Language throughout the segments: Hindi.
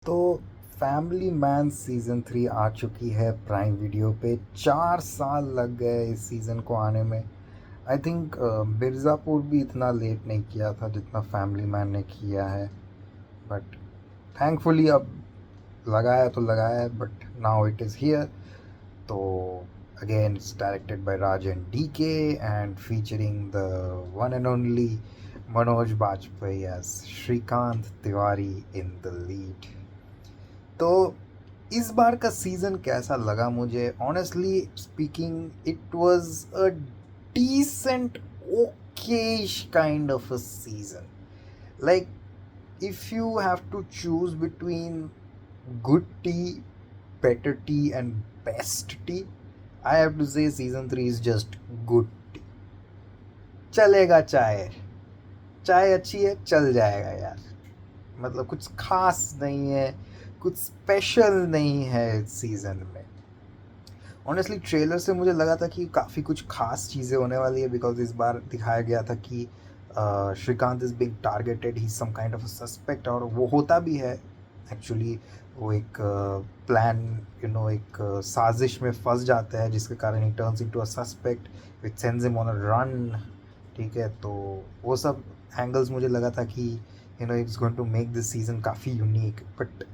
तो फैमिली मैन सीज़न 3 आ चुकी है प्राइम वीडियो पे। 4 साल लग गए इस सीज़न को आने में। आई थिंक मिर्ज़ापुर भी इतना लेट नहीं किया था जितना फैमिली मैन ने किया है, बट थैंकफुली अब लगाया तो लगाया है, but now it is here. तो again it's directed by Raj and DK and featuring the one and only Manoj Bajpayee as Shrikant Tiwari in the lead. तो इस बार का सीज़न कैसा लगा मुझे? Honestly speaking it was a decent okayish kind of a season. Like if you have to choose between good tea, better tea, and best tea, I have to say season 3 is just good tea. चलेगा चाय, चाय अच्छी है, चल जाएगा यार। मतलब कुछ खास नहीं है, कुछ स्पेशल नहीं है इस सीज़न में। ऑनेस्टली ट्रेलर से मुझे लगा था कि काफ़ी कुछ खास चीज़ें होने वाली है, बिकॉज इस बार दिखाया गया था कि Srikant is being targeted, he some kind of a suspect, और वो होता भी है एक्चुअली। वो एक प्लान एक साजिश में फंस जाता है जिसके कारण ही turns into a suspect which sends him on a run. ठीक है, तो वो सब एंगल्स मुझे लगा था कि it's going to make this season काफ़ी यूनिक। बट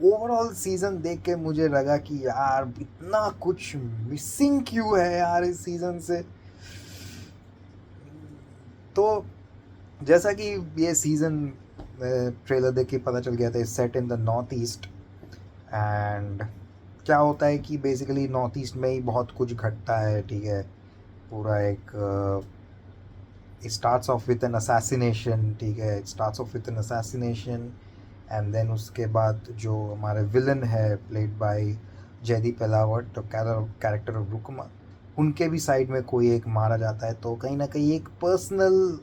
ओवरऑल सीज़न देख के मुझे लगा कि यार इतना कुछ मिसिंग क्यों है यार इस सीज़न से। तो जैसा कि ये सीज़न ट्रेलर देख के पता चल गया था, set in the north east. And क्या होता है कि बेसिकली नॉर्थ ईस्ट में ही बहुत कुछ घटता है। ठीक है, पूरा एक starts off with an assassination. ठीक है, it starts off with an assassination and then उसके बाद जो हमारे विलन है प्लेड बाय जयदीप अहलावत, तो कैरेक्टर ऑफ रुकमा, उनके भी साइड में कोई एक मारा जाता है। तो कहीं ना कहीं एक पर्सनल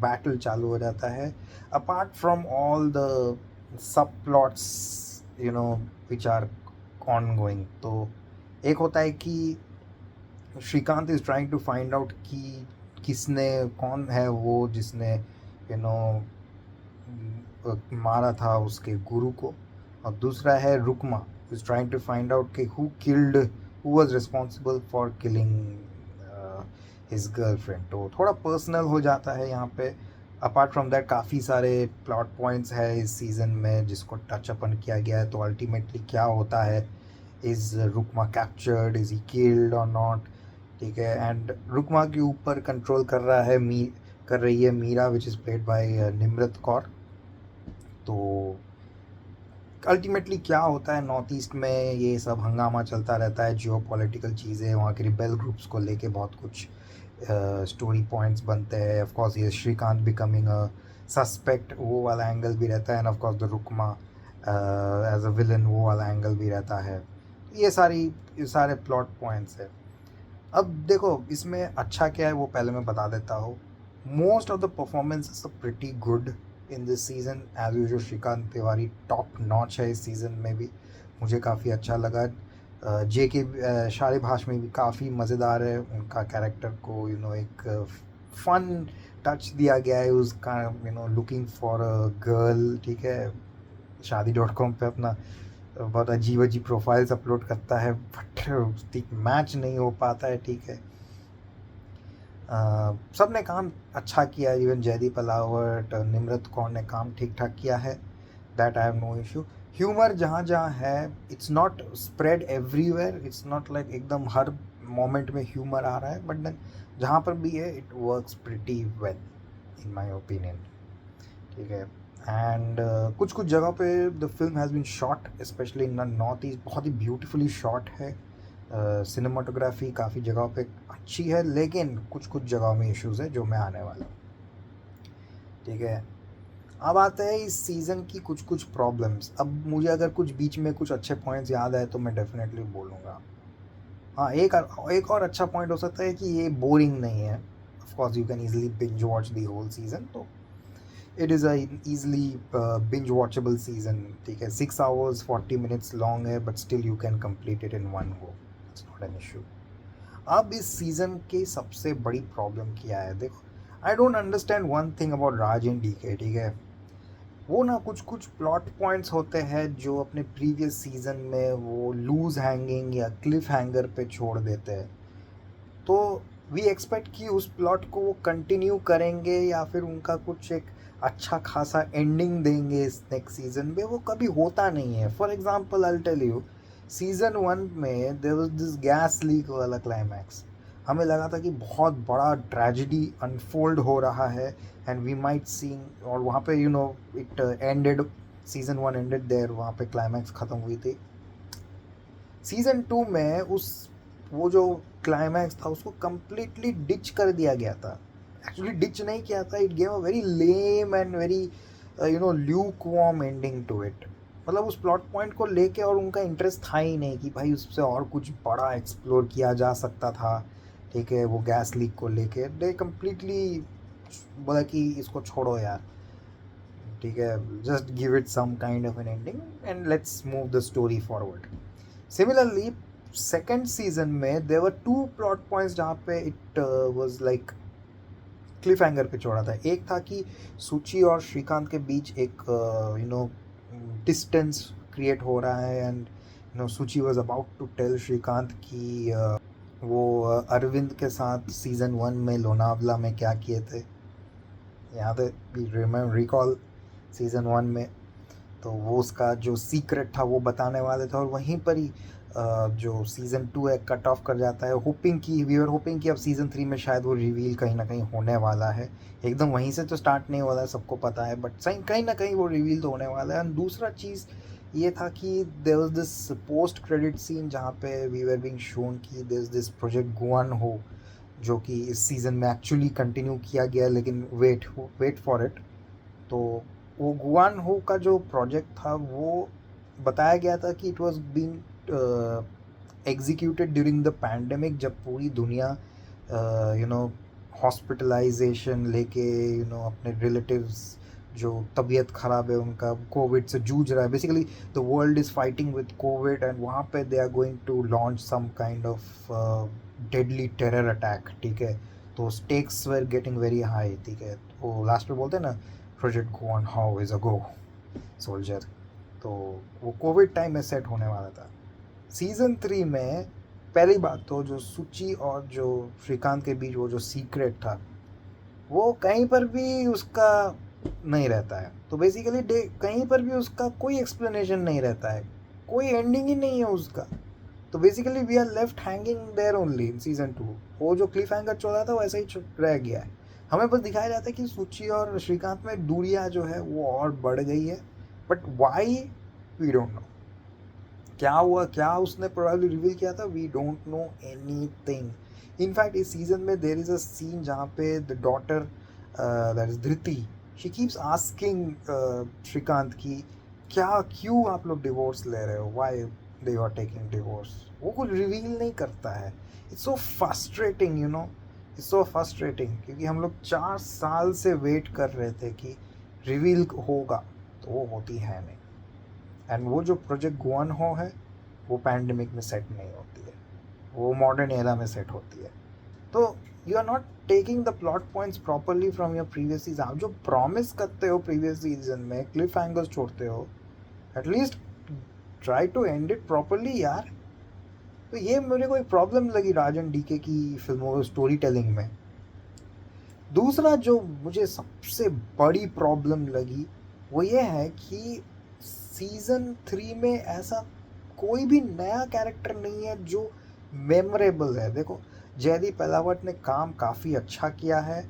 बैटल चालू हो जाता है, apart from all the sub plots which are ongoing. तो एक होता है कि Srikant is trying to find out कि किसने, कौन है वो जिसने यू नो मारा था उसके गुरु को। और दूसरा है Rukma, is trying to find out कि who was responsible for killing his girlfriend. तो थोड़ा पर्सनल हो जाता है यहाँ पे। अपार्ट फ्रॉम दैट काफ़ी सारे प्लॉट पॉइंट्स है इस सीज़न में जिसको टच अपन किया गया है। तो अल्टीमेटली क्या होता है, is Rukma captured, is he killed और नॉट। ठीक है, एंड रुकमा के ऊपर कंट्रोल कर रही है Meera, which is played by Nimrat Kaur. तो अल्टीमेटली क्या होता है नॉर्थ ईस्ट में, ये सब हंगामा चलता रहता है, जियो पॉलिटिकल चीज़ें, वहाँ के रिबेल ग्रुप्स को लेके बहुत कुछ स्टोरी पॉइंट्स बनते हैं। ऑफ कोर्स ये श्रीकांत बिकमिंग अ सस्पेक्ट, वो वाला एंगल भी रहता है, and of course the Rukma as a villain, वो वाला एंगल भी रहता है। ये सारे प्लॉट पॉइंट्स है। अब देखो इसमें अच्छा क्या है वो पहले मैं बता देता हूँ। Most of the performances are pretty good in this season as usual. Srikant Tiwari top notch है इस सीज़न में भी, मुझे काफ़ी अच्छा लगा। जे के शालिब हाशमी भी काफ़ी मज़ेदार है, उनका कैरेक्टर को एक फन टच दिया गया है उसका, लुकिंग फॉर अ गर्ल। ठीक है, शादी.com पे अपना बहुत अजीब अजीब प्रोफाइल्स अपलोड करता है, बट मैच नहीं हो पाता है। ठीक है, सब ने काम अच्छा किया, इवन जयदीप अलावट, निम्रत कौर ने काम ठीक ठाक किया है, that I have no issue. Humour जहाँ जहाँ है, it's not spread everywhere, it's not like एकदम हर मोमेंट में ह्यूमर आ रहा है, बट देन जहाँ पर भी है it works pretty well in my opinion. ठीक है, एंड कुछ कुछ जगह पे the film has been shot, specially in north east, बहुत ही ब्यूटीफुली शॉट है। सिनेमाटोग्राफी काफ़ी जगहों पे अच्छी है, लेकिन कुछ कुछ जगहों में इश्यूज़ है जो मैं आने वाला हूँ। ठीक है, अब आते हैं इस सीज़न की कुछ कुछ प्रॉब्लम्स। अब मुझे अगर कुछ बीच में कुछ अच्छे पॉइंट्स याद आए तो मैं डेफिनेटली बोलूँगा। हाँ, एक और अच्छा पॉइंट हो सकता है कि ये बोरिंग नहीं है। Of course you can easily binge watch the whole season, तो it is a easily binge watchable season. ठीक है, 6 hours 40 minutes लॉन्ग है, but still you can complete it in one go, it's not an issue. अब इस सीज़न की सबसे बड़ी प्रॉब्लम क्या है, देखो, I don't understand one thing about Raj and DK. ठीक है, वो ना कुछ कुछ प्लॉट पॉइंट्स होते हैं जो अपने प्रीवियस सीज़न में वो लूज़ हैंगिंग या क्लिफ हैंगर पे छोड़ देते हैं। तो वी एक्सपेक्ट कि उस प्लॉट को वो कंटिन्यू करेंगे या फिर उनका कुछ एक अच्छा खासा एंडिंग देंगे इस नेक्स्ट सीज़न में, वो कभी होता नहीं है। For example I tell you, season 1 में there was this gas leak वाला क्लाइमैक्स। हमें लगा था कि बहुत बड़ा ट्रेजेडी अनफोल्ड हो रहा है एंड वी माइट सीन, और वहाँ पे it ended, season 1 ended there, वहाँ पे क्लाइमैक्स ख़त्म हुई थी। सीज़न 2 में उस वो जो क्लाइमैक्स था उसको कम्प्लीटली डिच कर दिया गया था। एक्चुअली डिच नहीं किया था, it gave a very lame end very lukewarm ending to it. मतलब उस प्लॉट पॉइंट को लेके और उनका इंटरेस्ट था ही नहीं कि भाई उससे और कुछ बड़ा एक्सप्लोर किया जा सकता था। ठीक है, वो गैस लीक को लेके दे कम्प्लीटली बोला कि इसको छोड़ो यार, ठीक है, just give it some kind of an ending and let's move the story forward. Similarly second season में there were two plot points जहाँ पे it was like cliffhanger पे छोड़ा था। एक था कि सुची और श्रीकांत के बीच एक डिस्टेंस क्रिएट हो रहा है and Suchi was about to tell Srikant कि वो अरविंद के साथ सीज़न 1 में लोनावला में क्या किए थे। याद है, रिकॉल सीज़न 1 में तो वो उसका जो सीक्रेट था वो बताने वाले थे, और वहीं पर ही जो सीज़न 2 है कट ऑफ कर जाता है। वी आर होपिंग कि अब सीज़न 3 में शायद वो रिवील कहीं ना कहीं होने वाला है। एकदम वहीं से तो स्टार्ट नहीं हुआ है, सबको पता है, बट सही कहीं ना कहीं वो रिवील तो होने वाला है। एंड दूसरा चीज़ ये था कि there was this post credit scene जहाँ पे वी वर बीइंग शोन कि there is this project Guan हो, जो कि इस सीज़न में एक्चुअली कंटिन्यू किया गया, लेकिन वेट फॉर इट। तो वो गुआन हो का जो प्रोजेक्ट था वो बताया गया था कि it was being executed during the pandemic, जब पूरी दुनिया हॉस्पिटलाइजेशन लेके अपने रिलेटिव्स जो तबीयत ख़राब है उनका कोविड से जूझ रहा है, basically the world is fighting with covid, and वहाँ पे they are going to launch some kind of deadly terror attack. ठीक है, तो stakes were getting very high. ठीक है, वो लास्ट में बोलते हैं ना, project go on how is a go soldier. तो वो कोविड टाइम में सेट होने वाला था। सीज़न 3 में पहली बात तो जो सुची और जो श्रीकांत के बीच वो जो सीक्रेट था वो कहीं पर भी उसका नहीं रहता है। तो बेसिकली कहीं पर भी उसका कोई एक्सप्लेनेशन नहीं रहता है, कोई एंडिंग ही नहीं है उसका। तो basically we are left hanging there only in season 2। वो जो क्लिफ हैंगर चौथा था वो ऐसा ही रह गया है। हमें बस दिखाया जाता है कि सुची और श्रीकांत में दूरियां जो है वो और बढ़ गई है, but why we don't know. क्या हुआ, क्या उसने प्रोबेबली रिवील किया था, we don't know anything. In fact इस सीजन में देर इज़ अ सीन जहाँ पे the daughter that is Dhriti, she keeps asking Srikant की क्या, क्यों आप लोग डिवोर्स ले रहे हो, why they are taking divorce. वो कुछ रिवील नहीं करता है। It's so frustrating, it's so frustrating, क्योंकि हम लोग 4 साल से वेट कर रहे थे कि रिवील होगा, तो वो होती है नहीं। एंड वो जो प्रोजेक्ट गुआन हो है वो पैंडमिक में सेट नहीं होती है, वो मॉडर्न एरा में सेट होती है। तो you are not taking the plot points properly from your previous season. आप जो प्रॉमिस करते हो प्रीवियस सीजन में, क्लिफ हैंगर्स छोड़ते हो, at least try to end it properly यार। तो ये मेरे को एक प्रॉब्लम लगी राजन डीके की फिल्मों स्टोरी टेलिंग में। दूसरा जो मुझे सबसे बड़ी प्रॉब्लम लगी वो ये है कि सीज़न 3 में ऐसा कोई भी नया कैरेक्टर नहीं है जो मेमोरेबल है। देखो, जयदीप अहलावत ने काम काफ़ी अच्छा किया है,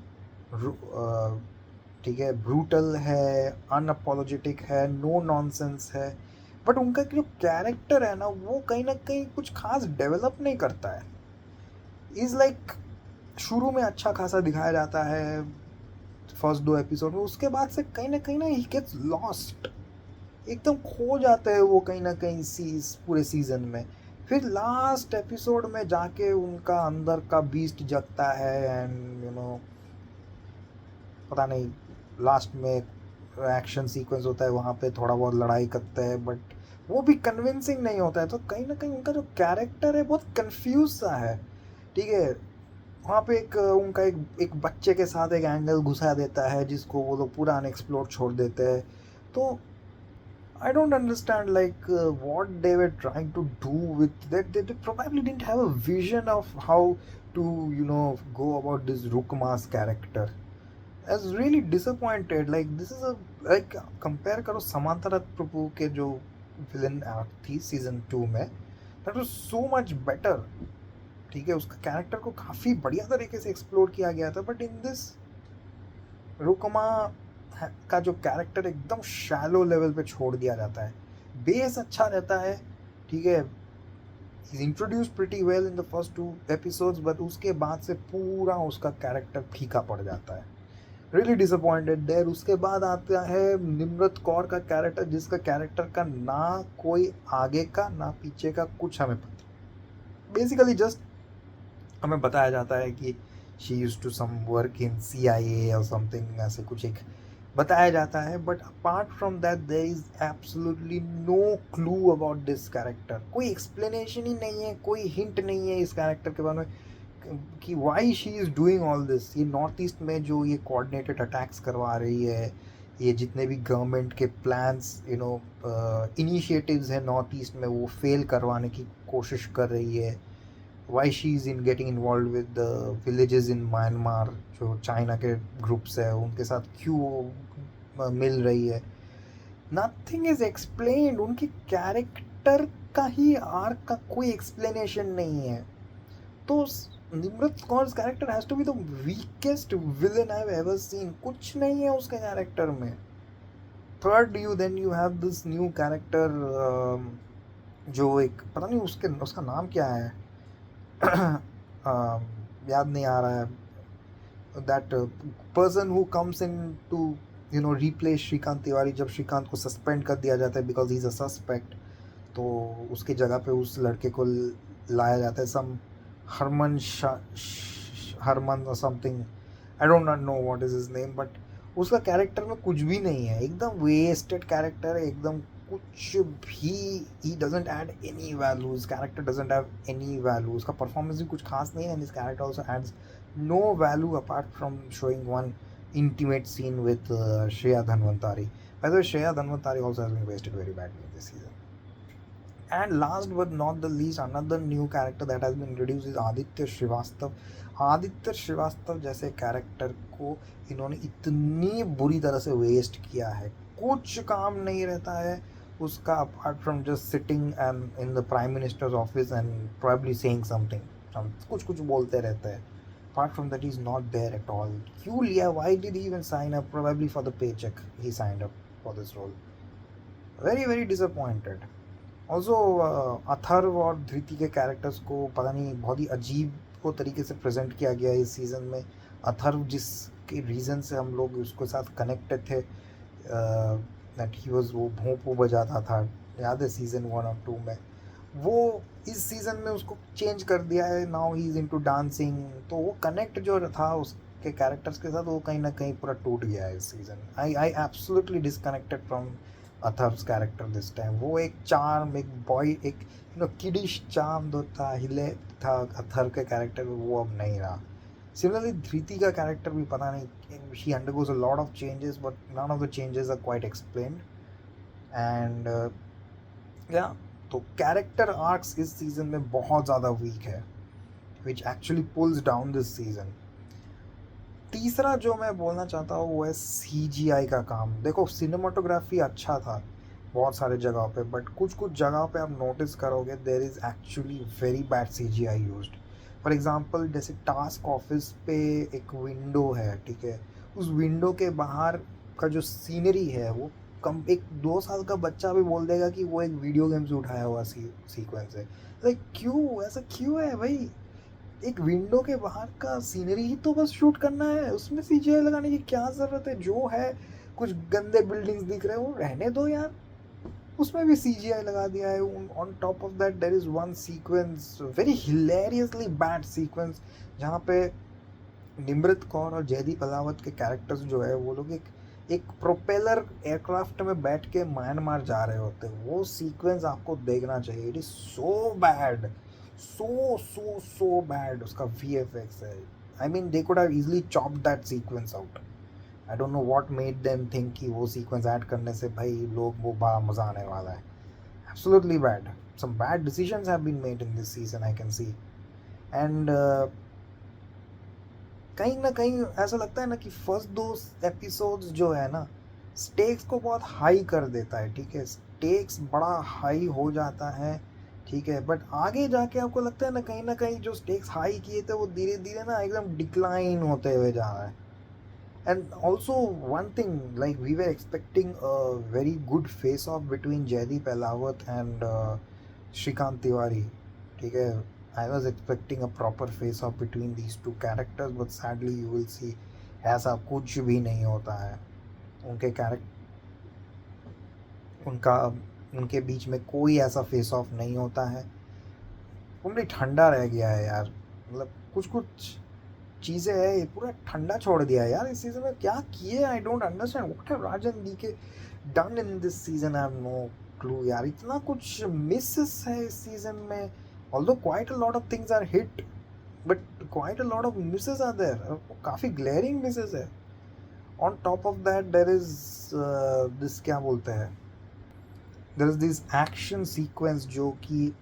ठीक है, ब्रूटल है, अनअपोलोजेटिक है, नो नॉनसेंस है, बट उनका जो कैरेक्टर है ना वो कहीं ना कहीं कुछ खास डेवलप नहीं करता है। इज़ लाइक शुरू में अच्छा खासा दिखाया जाता है फर्स्ट 2 एपिसोड में, उसके बाद से कहीं ना ही गेट्स लॉस्ट, एकदम खो जाते हैं वो कहीं ना कहीं पूरे सीजन में। फिर लास्ट एपिसोड में जाके उनका अंदर का बीस्ट जगता है एंड पता नहीं, लास्ट में एक्शन सीक्वेंस होता है, वहाँ पे थोड़ा बहुत लड़ाई करते हैं, बट वो भी कन्विंसिंग नहीं होता है। तो कहीं ना कहीं उनका जो कैरेक्टर है बहुत कंफ्यूज सा है। ठीक है, वहाँ पे उनका एक बच्चे के साथ एक एंगल घुसा देता है जिसको वो लोग पूरा अनएक्सप्लोर्ड छोड़ देते हैं। तो I don't understand like what they were trying to do with that. They probably didn't have a vision of how to go about this Rukma's character. I was really disappointed. Like this is a like compare करो समांता रथ प्रभु के जो विलन थी सीजन 2 में, that was so much better. ठीक है, उसका कैरेक्टर को काफ़ी बढ़िया तरीके से एक्सप्लोर किया गया था, बट इन दिस रुकमा का जो कैरेक्टर एकदम शैलो लेवल पे छोड़ दिया जाता है. बेस अच्छा रहता है, ठीक है, he's introduced pretty well in the first 2 episodes, but उसके बाद से पूरा उसका कैरेक्टर फीका पड़ जाता है. Really disappointed there. उसके बाद आता है निम्रत कौर का कैरेक्टर, जिसका कैरेक्टर का ना कोई आगे का ना पीछे का कुछ हमें पता. बेसिकली जस्ट हमें बताया जाता है कि she used to some work in CIA और समथिंग, ऐसे कुछ एक बताया जाता है. But apart from that there is absolutely no clue about this character. कोई एक्सप्लेनेशन ही नहीं है, कोई हिंट नहीं है इस कैरेक्टर के बारे में कि why she is doing all this. ये नॉर्थ ईस्ट में जो ये कोऑर्डिनेटेड अटैक्स करवा रही है, ये जितने भी गवर्नमेंट के प्लान्स इनिशिएटिव्स हैं नॉर्थ ईस्ट में, वो फेल करवाने की कोशिश कर रही है. why she is in getting involved with the villages in Myanmar, जो चाइना के ग्रुप्स है उनके साथ क्यों मिल रही है. Nothing is explained. उनके कैरेक्टर का ही आर्क का कोई एक्सप्लेनेशन नहीं है. तो Nimrat Kaur's character has to be the weakest villain I have ever seen. कुछ नहीं है उसके कैरेक्टर में. Third then you have this new character जो एक पता नहीं उसका नाम क्या है, याद नहीं आ रहा है. That person who comes in to replace Srikant Tiwari. जब श्रीकांत को सस्पेंड कर दिया जाता है because he is a suspect, तो उसकी जगह पे उस लड़के को लाया जाता है. सम हरमन और something, I don't know what is his name. But उसका कैरेक्टर में कुछ भी नहीं है, एकदम वेस्टेड कैरेक्टर है, एकदम कुछ भी. He doesn't add any value. His character doesn't have any value. उसका परफॉर्मेंस भी कुछ खास नहीं है, and his character also adds no value apart from showing one intimate scene with Shreya Dhanvantari. By the way, Shreya Dhanvantari also has been wasted very badly in this season. And last but not the least, another new character that has been introduced is Aditya Srivastav. Aditya Srivastav जैसे कैरेक्टर को इन्होंने इतनी बुरी तरह से वेस्ट किया है. कुछ काम नहीं रहता है उसका apart from just sitting and in the prime minister's office and probably saying something. कुछ बोलते रहते हैं. Apart from that, he's not there at all. क्यों लिया? Why did he even sign up? Probably for the paycheck he signed up for this role. Very very disappointed. Also Atharva और धृति के कैरेक्टर्स को पता नहीं बहुत ही अजीब को तरीके से प्रेजेंट किया गया इस सीज़न में. अथर्व जिसके रीज़न से हम लोग उसके साथ कनेक्टेड थे, दैट ही वाज वो भोंपू बजाता था, याद है सीज़न 1 और 2 में. वो इस सीज़न में उसको चेंज कर दिया है. Now he is into dancing. तो वो कनेक्ट जो था उसके कैरेक्टर्स के साथ, वो कहीं ना कहीं पूरा टूट गया है इस season. I absolutely disconnected from Atharva's character this time. वो एक चार्म, एक बॉय, एक किडिश चार्म जो था हिले था अथर्व के कैरेक्टर में, वो अब नहीं रहा. सिमिलरली धृति का कैरेक्टर भी पता नहीं, she undergoes a lot of changes but none of the changes are quite explained. And या तो कैरेक्टर आर्क्स इस सीज़न में बहुत ज़्यादा वीक है, which actually pulls down this season. तीसरा जो मैं बोलना चाहता हूँ वो है CGI का काम. देखो सिनेमाटोग्राफी अच्छा था बहुत सारे जगहों पे, बट कुछ जगहों पे आप नोटिस करोगे there is actually very bad CGI used. For example जैसे टास्क ऑफिस पे एक विंडो है, ठीक है, उस विंडो के बाहर का जो सीनरी है वो कम एक 2 साल का बच्चा भी बोल देगा कि वो एक वीडियो गेम से उठाया हुआ सीक्वेंस है. लाइक क्यों ऐसा क्यों है भाई? एक विंडो के बाहर का सीनरी ही तो बस शूट करना है, उसमें CGI लगाने की क्या ज़रूरत है? जो है कुछ गंदे बिल्डिंग्स दिख रहे हो रहने दो यार, उसमें भी CGI लगा दिया है. On top of that there is one sequence, very hilariously bad sequence, जहाँ पे निम्रत कौर और जयदीप अलावत के कैरेक्टर्स जो है वो लोग एक प्रोपेलर एयरक्राफ्ट में बैठ के म्यांमार जा रहे होते हैं. वो सीक्वेंस आपको देखना चाहिए. It is so bad, so bad. उसका VFX है. I mean they could have easily chopped that sequence out. I don't know what made them think कि वो सीक्वेंस ऐड करने से भाई लोग वो बड़ा मज़ा आने वाला है. Absolutely bad. Some bad decisions have been made in this season, I can see. And कहीं ना कहीं ऐसा लगता है ना कि फर्स्ट दो एपिसोड्स जो है ना, स्टेक्स को बहुत हाई कर देता है. ठीक है, स्टेक्स बड़ा हाई हो जाता है. ठीक है, बट आगे जाके आपको लगता है ना कहीं जो स्टेक्स हाई किए थे वो धीरे धीरे ना एकदम डिक्लाइन होते हुए जा रहा है. And also one thing, like we were expecting a very good face off between Jaideep Ahlawat and Shrikant Tiwari. ठीक है, I was expecting a proper face off between these two characters, but sadly you will see ऐसा कुछ भी नहीं होता है. उनके उनका उनके बीच में कोई ऐसा फेस ऑफ नहीं होता है. पूरी ठंडा रह गया है यार. मतलब कुछ कुछ चीज़ें है, ये पूरा ठंडा छोड़ दिया है यार इस सीज़न में. क्या किए, I don't understand what have Raj and D K done in this season. I have no clue यार. इतना कुछ मिसेस है इस सीजन में. Although quite a lot of things are hit, but quite a lot of misses are there. काफ़ी ग्लेयरिंग मिसेस है. On top of that there is this, क्या बोलते हैं, there is this action sequence जो कि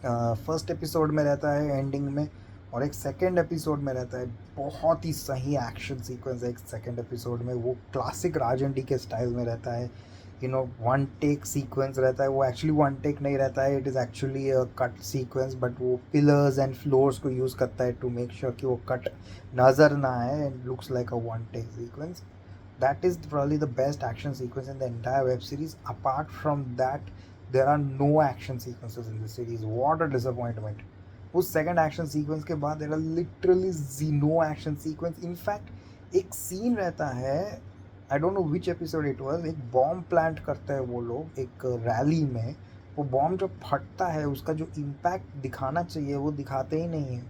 फर्स्ट एपिसोड में रहता है एंडिंग में, और एक सेकेंड एपिसोड में रहता है. बहुत ही सही एक्शन सीक्वेंस है एक सेकेंड एपिसोड में. वो क्लासिक राजन डी के स्टाइल में रहता है. वन टेक सीक्वेंस रहता है. वो एक्चुअली वन टेक नहीं रहता है, it is actually a cut sequence, but वो पिलर्स एंड फ्लोर्स को यूज़ करता है टू मेक श्योर कि वो कट नज़र ना आए and looks like a one take sequence. That is probably the best action sequence in the entire web series. Apart from that, there are no action sequences in the series. What a disappointment. उस सेकंड एक्शन सीक्वेंस के बाद there are literally zero action sequence. In fact एक सीन रहता है, I don't know which episode it was, एक बॉम्ब प्लांट करते हैं वो लोग एक रैली में. वो बॉम्ब जब फटता है उसका जो इम्पैक्ट दिखाना चाहिए वो दिखाते ही नहीं है.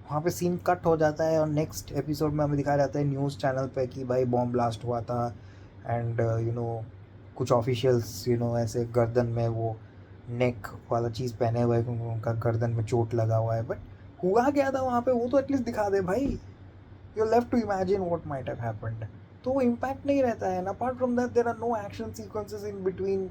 वहाँ पे सीन कट हो जाता है और नेक्स्ट एपिसोड में हमें दिखाया जाता है न्यूज़ चैनल पे कि भाई बॉम्ब ब्लास्ट हुआ था. एंड कुछ ऑफिशियल्स ऐसे गर्दन में वो नेक वाला चीज़ पहने हुए हैं, उनका गर्दन में चोट लगा हुआ है. बट हुआ क्या था वहाँ पे वो तो एटलीस्ट दिखा दे भाई. You left to imagine what might have happened. तो वो इम्पैक्ट नहीं रहता है. And apart from that there are no action sequences in between.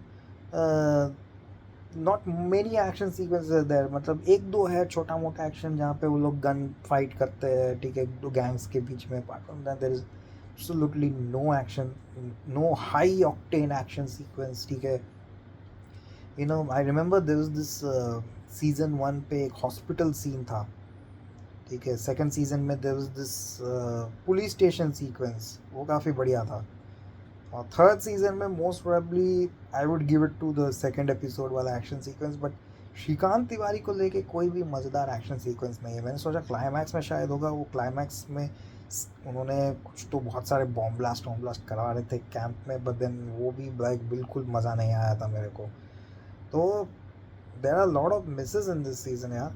Not many action sequences there. मतलब एक दो है छोटा मोटा एक्शन जहाँ पे वो लोग गन फाइट करते हैं. ठीक है, दो गैंग्स के बीच में. Apart from that there is absolutely no action, no high octane action sequence. ठीक है, I remember there was this season 1 पे एक हॉस्पिटल सीन था. ठीक है, सेकंड सीजन में there was this police station sequence, वो काफ़ी बढ़िया था. और थर्ड सीजन में most probably I would give it to the second episode वाला action sequence. But Shrikant Tiwari को लेके कोई भी मज़ेदार एक्शन सीक्वेंस नहीं है. मैंने सोचा क्लाइमैक्स में शायद होगा. वो क्लाइमैक्स में उन्होंने कुछ तो बहुत सारे बॉम्ब ब्लास्ट करा रहे थे कैंप में, बट देन वो भी लाइक बिल्कुल मज़ा नहीं आया था मेरे को. तो there are lot of misses in this season यार.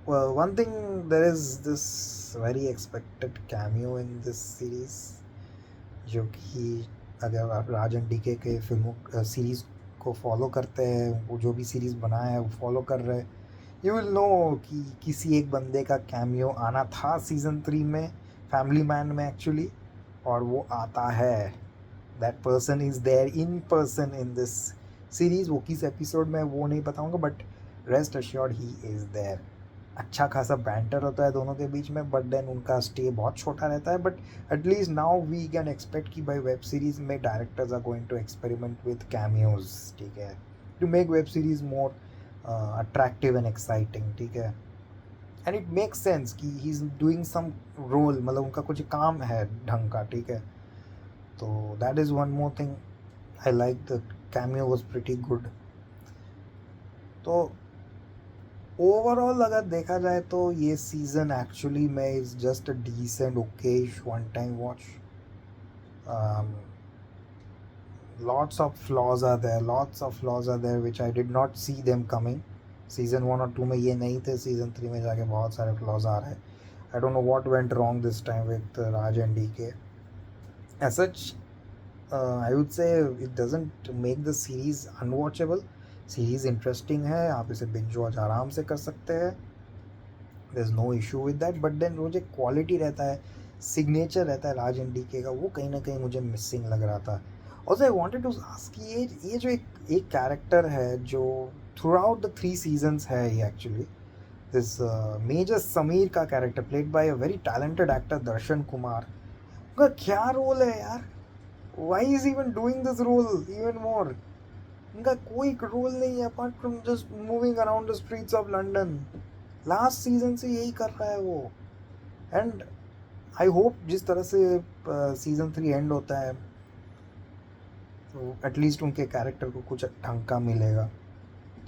One thing, there is this very expected cameo in this series, जो कि अगर आप राजन डीके के फिल्मों सीरीज़ को फॉलो करते हैं, वो जो भी सीरीज़ बनाया है वो फॉलो कर रहे हैं, यू विल नो कि किसी एक बंदे का कैमियो आना था सीज़न 3 में, फैमिली मैन में एक्चुअली, और वो आता है. That person is there in person in this series. वो किस एपिसोड में वो नहीं बताऊँगा, but rest assured he is there. अच्छा खासा बैंटर होता है दोनों के बीच में, बट देन उनका स्टे बहुत छोटा रहता है. But at least now we can expect कि भाई वेब सीरीज़ में directors are going to experiment with cameos. ठीक है, to make web series more attractive and exciting. ठीक है, एंड इट मेक्स सेंस कि he is doing some role, मतलब उनका कुछ काम है ढंग का. ठीक है, तो that is one more thing. I like the cameo was pretty good. तो ओवरऑल अगर देखा जाए तो ये सीज़न एक्चुअली में is just a decent okayish one time watch. lots of flaws are there which I did not see them coming. Season 1 और 2 में ये नहीं थे, सीज़न 3 में जाके बहुत सारे फ्लॉज आ रहे हैं. I don't know what went wrong this time with Raj and D K. As such I would say it doesn't make the series unwatchable. Series interesting है, आप इसे बिंज वॉच आराम से कर सकते हैं. There is no issue with that. But then वो जो क्वालिटी रहता है सिग्नेचर रहता है राज एनडीके का, वो कहीं ना कहीं मुझे मिसिंग लग रहा था। Also I wanted to ask कि ये जो एक कैरेक्टर है जो थ्रू आउट द 3 सीजन्स है, ये एक्चुअली दिस मेजर समीर का character played by a very talented actor Darshan Kumar, उनका क्या रोल है यार? Why is even doing this role even more? उनका कोई रोल नहीं है apart from just moving around the streets of London. Last season से यही कर रहा है वो। एंड आई होप जिस तरह से सीज़न 3 एंड होता है तो एटलीस्ट उनके कैरेक्टर को कुछ ढंग का मिलेगा,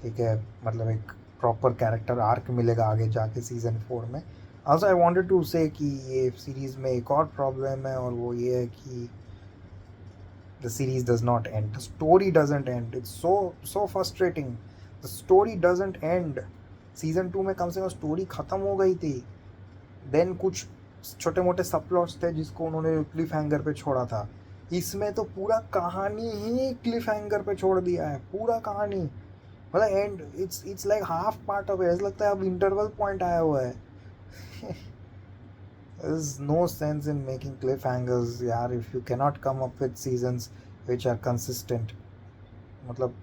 ठीक है, मतलब एक प्रॉपर कैरेक्टर आर्क मिलेगा आगे जाके सीज़न 4 में। ऑल्सो आई वांटेड टू से कि ये सीरीज़ में एक और प्रॉब्लम है, और वो ये है कि the series does not end, the story doesn't end, it's so frustrating, the story doesn't end। Season 2 में कम से कम स्टोरी ख़त्म हो गई थी, देन कुछ छोटे मोटे सब प्लॉट्स थे जिसको उन्होंने क्लिफ हैंगर पे छोड़ा था। इसमें तो पूरा कहानी ही क्लिफ हैंगर पे छोड़ दिया है, पूरा कहानी, मतलब and it's like half part of ऐसा लगता है अब इंटरवल पॉइंट आया हुआ है। There's no sense in making cliffhangers यार, if you cannot come up with seasons which are consistent, मतलब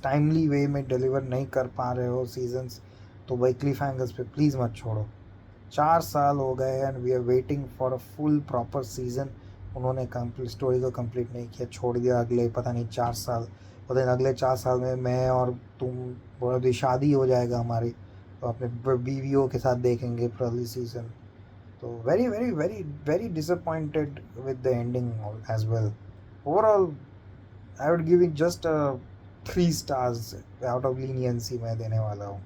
टाइमली वे में डिलीवर नहीं कर पा रहे हो सीजन्स, तो भाई क्लिफ हैंगर्स पे प्लीज़ मत छोड़ो। 4 साल हो गए and we are waiting for a full proper season, उन्होंने कंप्लीट स्टोरी को कंप्लीट नहीं किया, छोड़ दिया अगले पता नहीं 4 साल। पता नहीं अगले 4 साल में मैं और तुम बोला शादी हो जाएगा हमारी, तो अपने बीवियों के साथ देखेंगे पहली season. So very, very, very, very disappointed with the ending as well. Overall, I would give it just a 3 stars out of leniency मैं देने वाला हूँ।